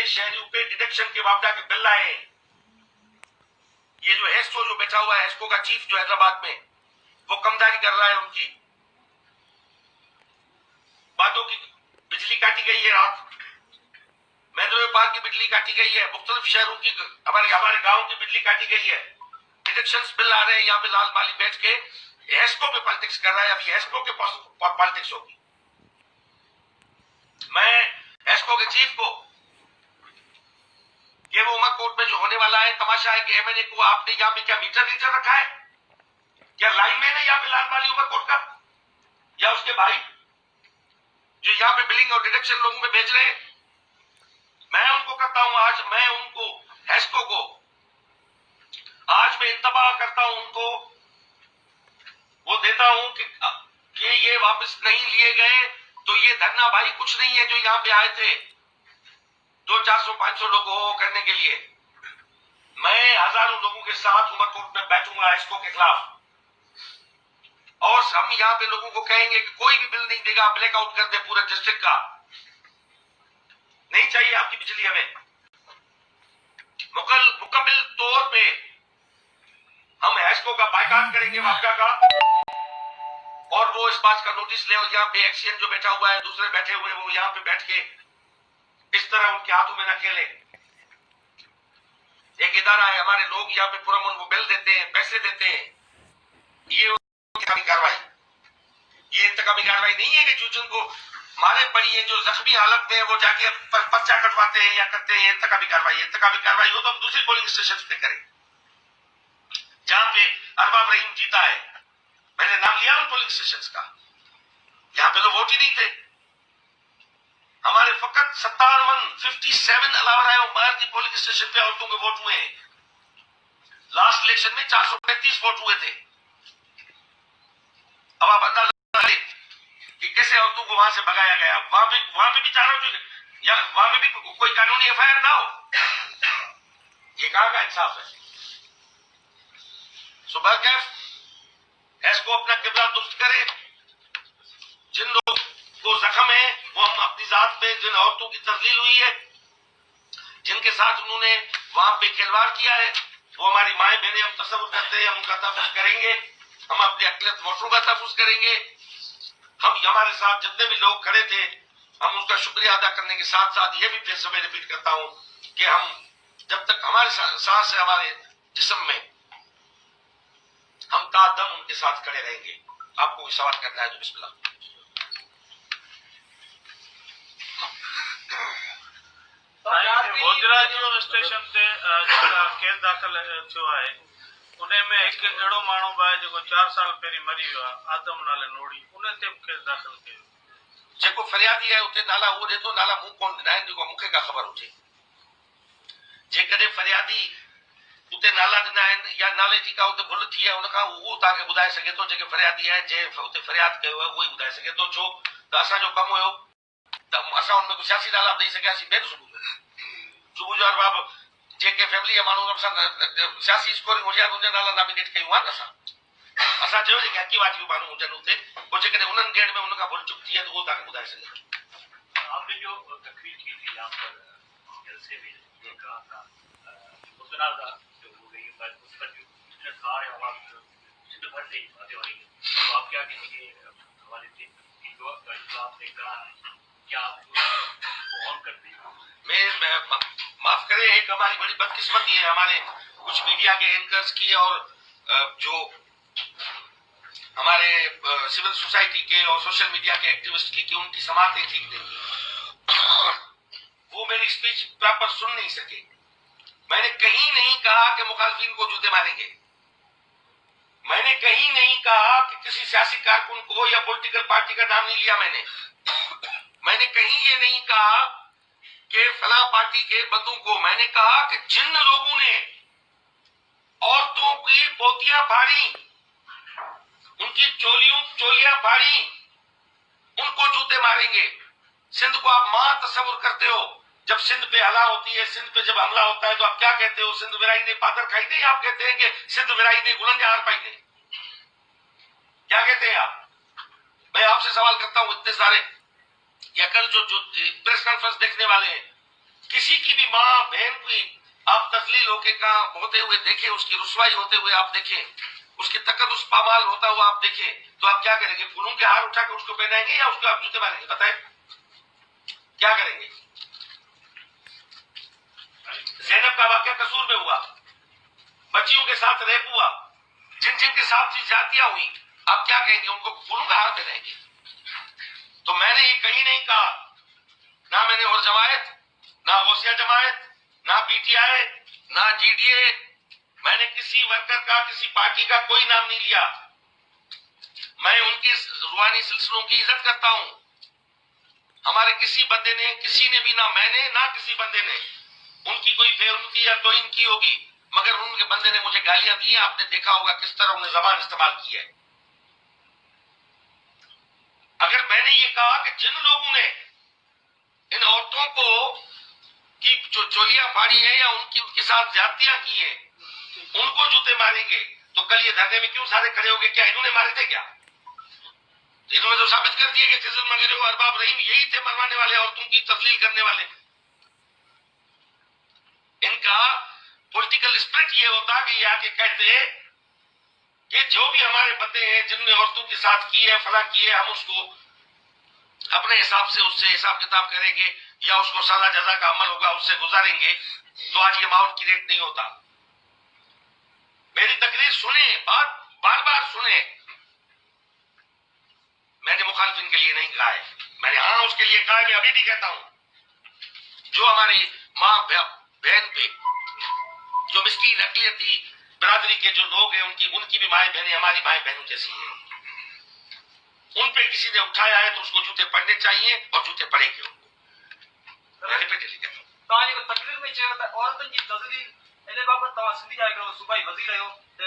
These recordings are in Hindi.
शहरियों पे डिडक्शन के वापदा के बिल लाए। ये जो हेस्को जो बैठा हुआ है, हेस्को का चीफ जो हैदराबाद में, वो कमदारी कर रहा है उनकी बातों की। बिजली काटी गई है, रात महेंद्र पार्क की बिजली काटी गई है, मुख्तलिफ शहरों की, हमारे गांव की बिजली काटी गई है। डिडक्शन बिल आ रहे हैं, यहाँ पे लाल माली बैठ के हेस्को पे पॉलिटिक्स कर रहा है। अभी हेस्को के पॉलिटिक्स होगी। मैं हेस्को के चीफ को, ये वो उमरकोट में जो होने वाला है तमाशा है कि एमएनए को आपने यहाँ पे क्या मीटर रखा है, क्या लाइन मैन है यहाँ पे लाल माली उमरकोट का, या उसके भाई जो यहाँ पे बिलिंग और डिडक्शन लोगों में भेज रहे हैं। मैं उनको करता हूं, आज मैं उनको हेस्को को आज मैं इंतबाह करता हूं, उनको वो देता हूं कि ये वापस नहीं लिए गए तो ये धरना भाई कुछ नहीं है जो यहाँ पे आए थे 200-400-500 लोगों को करने के लिए। मैं हजारों लोगों के साथ उमरकोट में बैठूंगा हेस्को के खिलाफ, और हम यहाँ पे लोगों को कहेंगे कि कोई भी बिल नहीं देगा, ब्लैकआउट कर दे पूरे डिस्ट्रिक्ट का, नहीं चाहिए आपकी बिजली हमें। मुकम्मल तौर पे हम हेस्को का बायकॉट करेंगे वापडा का, और वो इस बात का नोटिस ले, और यहाँ पे एक्सीएन जो बैठा हुआ है, दूसरे बैठे हुए, वो यहाँ पे बैठ के इस तरह उनके हाथों में न खेले। एक इदारा है, हमारे लोग यहाँ पे पुरअमन वो बिल देते हैं, पैसे देते हैं। ये कार्रवाई, ये इंतकामी कार्रवाई नहीं है कि जिनको मारे पड़ी है, जो जख्मी हालत में है, वो जाके पर्चा कटवाते हैं या करते हैं। इंतकामी कार्रवाई हो तो हम दूसरी पोलिंग स्टेशन पे करें जहां पे अरबाब रहीम जीता है। मैंने नाम लिया उन पोलिंग स्टेशन का, यहां पे तो वोट ही नहीं थे हमारे। फकत 57 अलावा उमर की पोलिंग स्टेशन पे औरतों के वोट हुए हैं। लास्ट इलेक्शन में 435 वोट हुए थे। अब आप अंदाजा करें कि कैसे औरतों को वहां से भगाया गया। वहां पे भी चाह रहा हूं या वहां पे भी कोई कानूनी एफआईआर ना हो, ये कहां का इंसाफ है। सुबह कैफ हेस्को अपना किबला दुरुस्त करे। जिन लोगों को जख्म है वो हम अपनी जात पे, जिन औरतों की तजलील हुई है, जिनके साथ उन्होंने वहां पे खिलवाड़ किया है, वो हमारी माए बहनें हम तस्वुर करते हैं, हम उनका तहफ़्फ़ुज़ करेंगे। हम अपने अक़लियत वोटरों का तहफ़्फ़ुज़ करेंगे। हम हमारे साथ जितने भी लोग खड़े थे, हम उनका शुक्रिया अदा करने के साथ साथ ये भी फिर से मैं रिपीट करता हूं कि हम जब तक हमारे सांस है हमारे जिस्म में, हम तादम उनके साथ खड़े रहेंगे। आपको कोई सवाल करना है तो बिस्मिल्लाह। भोजराज स्टेशन ते केस दाख़िल थियो आहे, उन में एक अहिड़ो माण्हू बि आहे जेको 4 साल पहिरीं मरी वियो आहे, आदम नाले नोड़ी, उन ते बि केस दाख़िल कयो। जेको फरियादी है उते नाला उहो ॾे थो, नाला मूं कोन ॾिना आहिनि जेको मूंखे का ख़बर हुजे। जेकॾहिं फरियादी उते नाला ॾिना आहिनि या नाले जी का उते भुल थी आहे, उनखां उहो तव्हांखे ॿुधाए सघे थो। जेके फरियादी आहे जंहिं उते फरियाद कयो आहे उहो ई ॿुधाए सघे थो। छो त असांजो कमु हुयो त असां हुन में कुझु सियासी नाला ॾेई सघियासीं। ॿिए सुबुह जो अरबाब जेके फैमिली जा माण्हू असां सियासी स्कोरिंग हुजे उनजा नाला नॉमिनेट कयूं आहे न असां चयो जेके हक़ी वाजिबी माण्हू हुजनि उते, पोइ जेकॾहिं उन्हनि ॾियण में उनखां भुल चुक थी आहे त उहो तव्हांखे ॿुधाए सघे थो। आपने जो तकरीर की थी यहाँ पर जलसे में कहा था मुतनाज़ा जो हो गई, उस पर जो था सिद्ध भर से बातें हो रही है, तो आप क्या कहेंगे हमारे जो आपने कहा क्या आप ऑन करते हैं? मैं माफ करें, एक हमारी बड़ी बदकिस्मती है हमारे कुछ मीडिया के एंकर्स की और जो हमारे सिविल सोसाइटी के और सोशल मीडिया के एक्टिविस्ट की, कि उनकी समातें ठीक नहीं। वो मेरी स्पीच प्रॉपर सुन नहीं सके। मैंने कहीं नहीं कहा कि मुखालिफिन को जूते मारेंगे। मैंने कहीं नहीं कहा कि किसी सियासी कारकुन को या पॉलिटिकल पार्टी का नाम नहीं लिया मैंने कहीं ये नहीं कहा कि फला पार्टी के बंदों को। मैंने कहा कि जिन लोगों ने औरतों की पोतियां फाड़ी, उनकी चोलियां फाड़ी, उनको जूते मारेंगे। सिंध को आप मां तस्वुर करते हो, जब सिंध पे हला होती है, सिंध पे जब हमला होता है तो आप क्या कहते हो? सिंध विराई ने पादर खाई दे, आप कहते हैं कि सिंध विराई ने गुलन जहार पाई दे, क्या कहते हैं आप? मैं आपसे सवाल करता हूं, इतने सारे या कल जो प्रेस कॉन्फ्रेंस देखने वाले हैं, किसी की भी माँ बहन की आप तजलील होके का होते हुए देखें, उसकी रुसवाई होते हुए आप देखें, उसकी तकद्दुस पामाल होता हुआ आप देखें, तो आप क्या करेंगे? फूलों के हार उठा के उसको पहनाएंगे या उसको आप जूते मारेंगे? बताएं क्या करेंगे? ज़ैनब का वाकया कसूर में हुआ, बच्चियों के साथ रेप हुआ, जिन जिन के साथ जातियां हुई, आप क्या कहेंगे? उनको फूलों का हार पहनाएंगे? तो मैंने ये कहीं नहीं कहा, ना मैंने और जमायत, ना गौसिया जमायत, ना पीटीआई, ना जीडीए, मैंने किसी वर्कर का, किसी पार्टी का कोई नाम नहीं लिया। मैं उनकी रूहानी सिलसिलों की इज्जत करता हूं। हमारे किसी बंदे ने, किसी ने भी, ना मैंने ना किसी बंदे ने उनकी कोई बेरुमती या तौहीन की होगी, मगर उनके बंदे ने मुझे गालियां दी हैं। आपने देखा होगा किस तरह उन्हें जबान इस्तेमाल की है। अगर मैंने ये कहा कि जिन लोगों ने इन औरतों को की जो चोलियां फाड़ी है या उनके साथ ज्यादतियां की है, उनको जूते मारेंगे, तो कल ये धरने में क्यों सारे खड़े हो गए? क्या इन्होंने मारे थे क्या? इन्होंने तो साबित कर दिया कि फिजल मगीर और अरबाब रहीम यही थे मरवाने वाले, औरतों की तस्लील करने वाले। इनका पॉलिटिकल स्पिरिट ये होता कि ये आके कहते कि जो भी हमारे बंदे हैं जिनने औरतों के साथ की है, फला की है, हम उसको अपने हिसाब से उससे हिसाब किताब करेंगे या उसको सजा जजा का अमल होगा उससे गुजारेंगे, तो आज ये माहौल क्रिएट नहीं होता। मेरी तकरीर सुने, बार बार सुने। मैंने मुखालिफिन के लिए नहीं कहा है, मैंने हाँ उसके लिए कहा है, मैं अभी भी कहता हूं। जो हमारी माँ बहन पे, जो मिस्कीन अकलियती बिरादरी के जो लोग हैं, उनकी भी माएं बहनें हमारी माएं बहनों जैसी हैं। उन पे किसी ने उठाया है तो उसको जूते पड़ने चाहिए और जूते पड़ेंगे उनको। मैं रिपीटली कहता हूं। तव्हांजी तकरीर में चयो त औरतुनि जी तज़लील इन बाबति तव्हां सिंधी जा हिकिड़ो सूबाई वज़ीर आहियो, त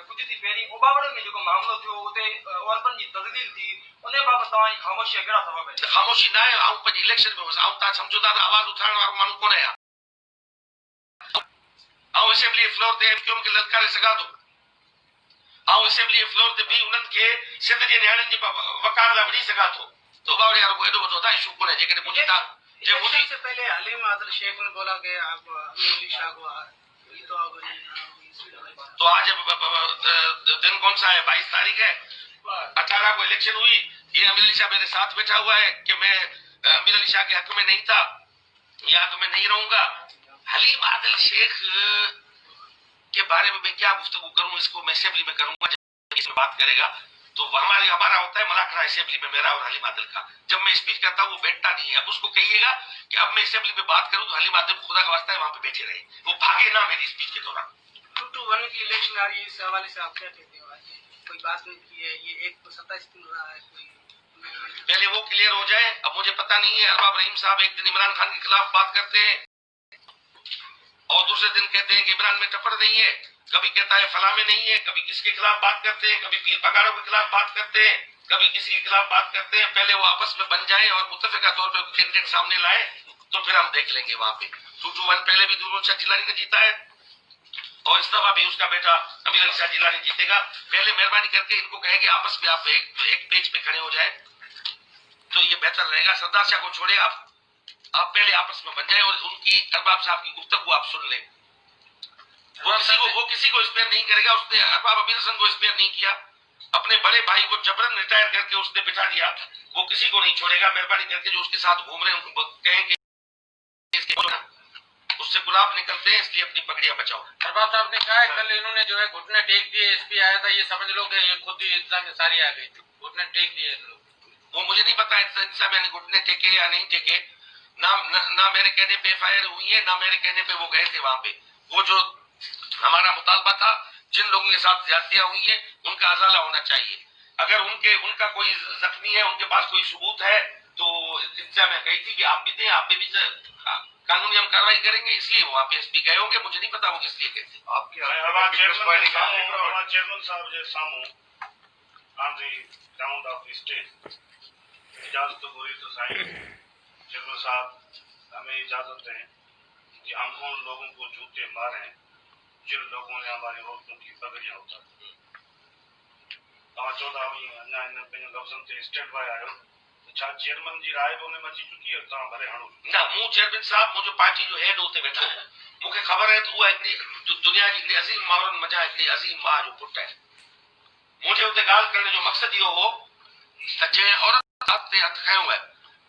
कुझु ॾींहं पहिरीं ओबावड़े में जेको मामिलो थियो उते औरतुनि जी तज़लील थी, उन बाबति तव्हांजी ख़ामोशी कहिड़ा सबब आहिनि? ख़ामोशी न आहे, आऊं पंहिंजी इलेक्शन में हुउसि। तव्हां सम्झो था त आवाज़ उथारण वारो माण्हू कोन आहियां। आऊं असेंबली फ्लोर ते एमक्यूएम खे ललकारे सघां थो। आऊं असेंबली फ्लोर ते बि उन्हनि खे सिंध जे नियाणियुनि जी वकार लाइ वठी सघां थो। तो ओबावड़े वारो एॾो वॾो था इशू कोन्हे। जेकॾहिं मुंहिंजी इलेक्शन से पहले हलीम आदिल शेख ने बोला कि आप अमीर अली शाह को तो आज दिन कौन सा है? 22 तारीख है। 18 को इलेक्शन हुई। ये अमीर अली शाह मेरे साथ बैठा हुआ है कि मैं अमीर अली शाह के हक में नहीं था या हक में नहीं रहूंगा। हलीम आदिल शेख के बारे में मैं क्या गुफ्तगू करूं? इसको मैं असेंबली में करूंगा, जब इसमें बात करेगा तो हमारा होता है मुलाकात असेंबली में, मेरा और हलीम आदिल का। जब मैं स्पीच करता हूँ वो बैठता नहीं है। अब उसको कहिएगा कि अब मैं असेंबली में बात करूं तो हलीम आदिल खुदा का वास्ता है वहां पे बैठे रहे, वो भागे ना मेरी स्पीच के दौरान। 2-1 की इलेक्शन आ रही है, इस हवाले से आप क्या कहते हो? कोई बात नहीं की है, ये 1 तो 27 दिन रहा है, कोई पहले वो क्लियर हो जाए। अब मुझे पता नहीं है, अरबाब रहीम साहब एक दिन इमरान खान के खिलाफ बात करते हैं और दूसरे दिन कहते हैं कि इमरान में टक्कर नहीं है, कभी कहता है फला में नहीं है, कभी किसके खिलाफ बात करते हैं, कभी पीर पगाड़ों के खिलाफ बात करते हैं, कभी किसी के खिलाफ बात करते हैं। पहले वो आपस में बन जाए और मुत्तफिका तौर पर कैंडिडेट सामने लाए तो फिर हम देख लेंगे। वहां पे 2-1 पहले भी दूर शाह जिलानी ने जीता है और इस दफा भी उसका बेटा अमीर अली शाह जिलानी जीतेगा। पहले मेहरबानी करके इनको कहेंगे आपस में आप एक पेज पे खड़े हो जाए तो ये बेहतर रहेगा। सरदार शाह को छोड़े, आप पहले आपस में बन जाए और उनकी अरबाब साहब की गुफ्तगू आप सुन लें। वो किसी को स्पेयर नहीं करेगा। उसने अरबाब अमीर हसन को स्पेयर नहीं किया, अपने बड़े भाई को जबरन रिटायर करके उसने बिठा दिया। वो किसी को नहीं छोड़ेगा। मेहरबानी करके जो उसके साथ घूम रहे हैं उनको कहेंगे उससे गुलाब निकलते हैं, इसलिए अपनी पगड़ियां बचाओ। अरबाब साहब ने कहा है कल इन्होंने जो है घुटने टेक दिए, एसपी आया था, ये समझ लो कि ये खुद ही इंतजाम में सारी आ गई थी, घुटने टेक दिए इन लोग। वो मुझे नहीं पता इंतजाम मैंने घुटने टेके या नहीं टेके, ना मेरे कहने पे FIR हुई है, ना मेरे कहने पे वो गए थे वहां पे। वो जो हमारा मुतालबा था, जिन लोगों के साथ ज्यादतियां हुई है उनका अजाला होना चाहिए। अगर उनका कोई जख्मी है, उनके पास कोई सबूत है तो इंतजाम में कही थी कि आप भी दें, आप भी कानूनी हम कार्रवाई करेंगे, इसलिए वहाँ पे एसपी गए होंगे। मुझे नहीं पता वो किस लिए गए थे। चेयरमैन साहब जे सामू on the ground of the stage इजाजत तो हुई तो साईं चेयरमैन साहब हमें इजाजत दें कि हम उन लोगों को जूते मारें जिन लोगों ने हमारी औरतों की पगड़ियां उतारी। 14 लफ्ज़न से स्टैंड बाय आयो छा चेयरमैन जी राय उन में अची चुकी है तव्हां भले हणो न मूं चेयरमैन साहब मुंहिंजो पार्टी जो हेड हुते वेठो हो मूंखे ख़बर आहे त उहा हिकिड़ी दुनिया जी हिकिड़ी अज़ीम माण्हुनि मज़ा हिकिड़ी अज़ीम माउ जो पुटु आहे मुंहिंजे हुते ॻाल्हि करण जो मक़सदु इहो हो त जंहिं औरत ते हथु खयो आहे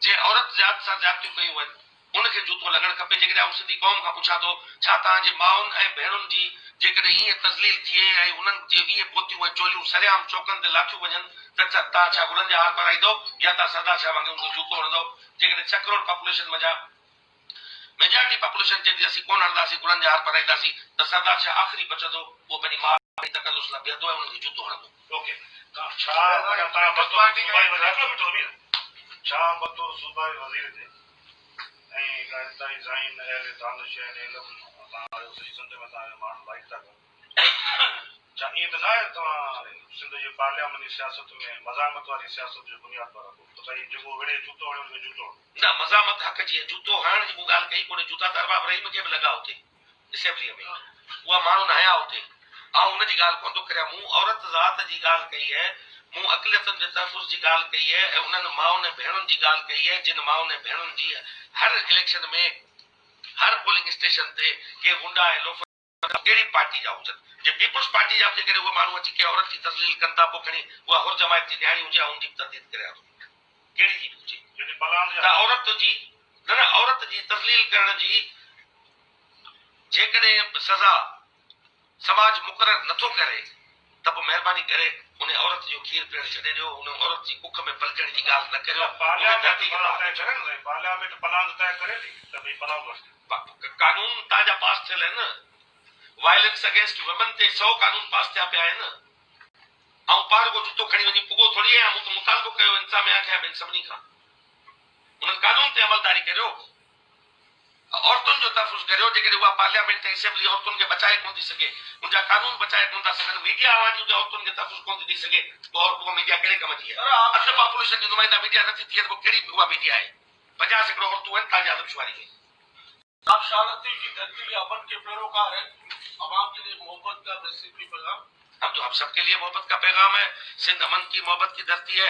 जंहिं औरत ज़ात सां ज़्यादतियूं कयूं आहिनि उनखे जूतो लॻणु खपे जेकॾहिं आउं सिंधी क़ौम खां पुछां थो छा तव्हांजे माउनि ऐं भेणुनि जी जेकॾहिं ईअं तज़लील थिए ऐं उन्हनि जे ईअं पोतियूं ऐं चोलियूं सरेआम चौकनि ते लाथियूं वञनि त तव्हां छा गुलनि जा हार पाराईंदो या तव्हां सरदार शाह वांगुरु उनजो जूतो हणंदो जेकॾहिं 6 करोड़ पॉपुलेशन मज़ा मेजॉरिटी पॉपुलेशन चवंदी असीं कोन हणंदासीं गुलनि जा हार पाराईंदासीं त सरदार शाह आख़िरी बचंदो उहो पंहिंजी माउ जी तक़दुस लाइ बीहंदो ऐं उनखे जूतो हणंदो ओके तव्हां बतौर सूबाई वज़ीर छा बतौर सूबाई वज़ीर जे ऐं गाइताई ज़ाइन अहल दानिश अहल इल्म तव्हां आहियो सिंध में तव्हांजा माण्हू लाइक था कनि छा ईअं त न आहे तव्हां सिंध जी पार्लियामेंटी सियासत में मज़ामत वारी सियासत जो बुनियाद पर रखो त भई जेको विड़े जूतो हणे हुनखे जूतो न मज़ामत हक़ जी जूतो हणण जी मूं ॻाल्हि कई कोन्हे जूता त अरबाब रहीम खे बि लॻा हुते असेंबलीअ में उहा माण्हू न आया हुते ऐं हुनजी ॻाल्हि कोन थो करियां मूं औरत ज़ात जी ॻाल्हि कई आहे मूं अक़लियतुनि जे तहफ़ुज़ जी ॻाल्हि कई आहे ऐं उन्हनि माउनि ऐं भेणुनि जी ॻाल्हि कई आहे जिन माउनि ऐं भेणुनि जी हर इलेक्शन में हर पोलिंग स्टेशन ते के गुंडा ऐं लोफर कहिड़ी पार्टी जा हुजनि जे पीपुल्स पार्टी जा बि जेकॾहिं उहे माण्हू अची के औरत जी तज़लील कनि था पोइ खणी उहा हुर जमायत जी न्याणी हुजे ऐं हुनजी बि तर्दीद करियां थो कहिड़ी जी बि हुजे जॾहिं बलान त औरत जी न औरत जी तज़लील करण जी जेकॾहिं सज़ा समाज मुक़ररु नथो करे त पोइ महिरबानी करे उन औरत जो खीर पीअण छॾे ॾियो उन औरत जी कुख में पलटण जी ॻाल्हि न करियो पार्लियामेंट पलान तय करे थी त भई पलान कानून तव्हांजा पास थियल आहिनि वायलेंस अगेंस्ट वुमेन ते 100 कानून पास थिया पिया आहिनि ऐं पाण को जूतो खणी वञी पुगो थोरी आहे मूं मुतालबो कयो इंसामिया खे ॿिनि सभिनी खां उन्हनि कानून ते अमलदारी करियो औरतुनि जो तहफ़ुज़ करियो जेकॾहिं उहा पार्लियामेंट ऐं असेंबली औरतुनि खे बचाए कोन थी सघे उनजा कानून बचाए कोन था सघनि मीडिया आवाज़ हुजे औरतुनि खे तहफ़ुज़ कोन थी ॾेई सघे पोइ मीडिया कहिड़े कम जी आहे अधु पॉपुलेशन जी नुमाइंदा मीडिया नथी थिए त पोइ कहिड़ी उहा मीडिया आहे 50 सैकड़ो औरतूं आहिनि तव्हांजे आदमशुमारी में आप शारदी की धरती में अमन के पैरोकार हैं अवाम के लिए मोहब्बत का रेसिपी पैगाम हम सबके लिए मोहब्बत का पैगाम है सिंध अमन की मोहब्बत की धरती है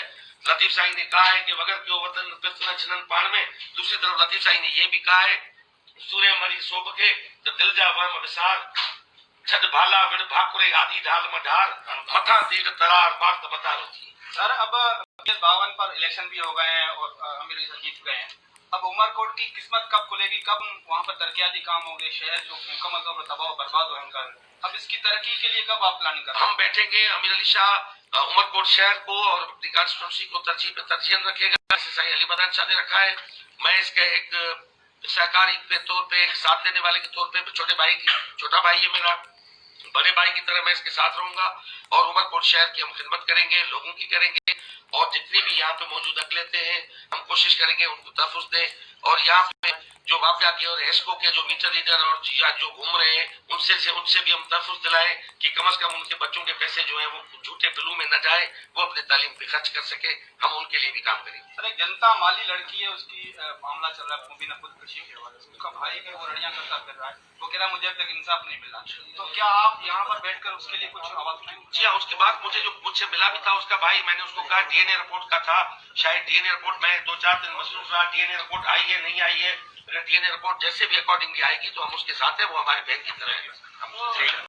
लतीफ साईं ने कहा है कि वगर क्यों वतन पितन छिनन पान में दूसरी तरफ लतीफ साईं ने ये भी कहा है सूर्य मरी सोब के तो दिल जा वहम विसार छद भाला विड़ भाकुरे आदि ढाल मढार मथा तीर तरार मार बता होती सर अब 52 पर इलेक्शन भी हो गए हैं और अमीर सर जीत गए हैं अब उमरकोट की किस्मत कब खुलेगी कब वहाँ पर तरक्याती काम होंगे शहर जो मुकम्मल तौर पर तबाह बर्बाद होंगे अब इसकी तरक्की के लिए कब आप प्लानिंग कर हम बैठेंगे अमीर अली शाह उमरकोट शहर को और अपनी कॉन्स्टिट्यूंसी को तरजीह रखेगा साईं अली मदान शाह ने रखा है मैं इसके एक सहकारी के तौर पे एक साथ देने वाले के तौर पे छोटा भाई है मेरा बड़े भाई की तरह मैं इसके साथ रहूंगा और उमरकोट शहर की हम खिदमत करेंगे लोगों की करेंगे और जितनी भी यहाँ पे मौजूद अकलियतें हैं हम कोशिश करेंगे उनको तहफ़्फ़ुज़ दें और यहाँ पे जो वाक़या के और एस्को के जो मीटर रीडर और जो घूम रहे हैं उनसे भी हम तहफ़्फ़ुज़ दिलाएं कि कम से कम उनके बच्चों के पैसे जो है वो झूठे पिल्लू में न जाए वो अपनी तालीम पे खर्च कर सके हम उनके लिए भी काम करेंगे सर एक जनता माली लड़की है उसकी मामला चल रहा है मुबीना खुदकुशी के हवाले से उसका भाई है वो लड़ियां करता फिर रहा है वो कह रहा है मुझे अब तक इंसाफ नहीं मिला तो क्या आप यहाँ पर बैठकर उसके लिए कुछ आवाज उठाएंगे जी हाँ उसके बाद मुझसे मिला भी था उसका भाई मैंने उसको कहा डीएनए रिपोर्ट का था शायद डीएनए रिपोर्ट में 2-4 दिन मसरूफ रहा डीएनए रिपोर्ट आई है नहीं आई है अगर डीएनए रिपोर्ट जैसे भी अकॉर्डिंगली आएगी तो हम उसके साथ हैं वो हमारे बहन की तरह है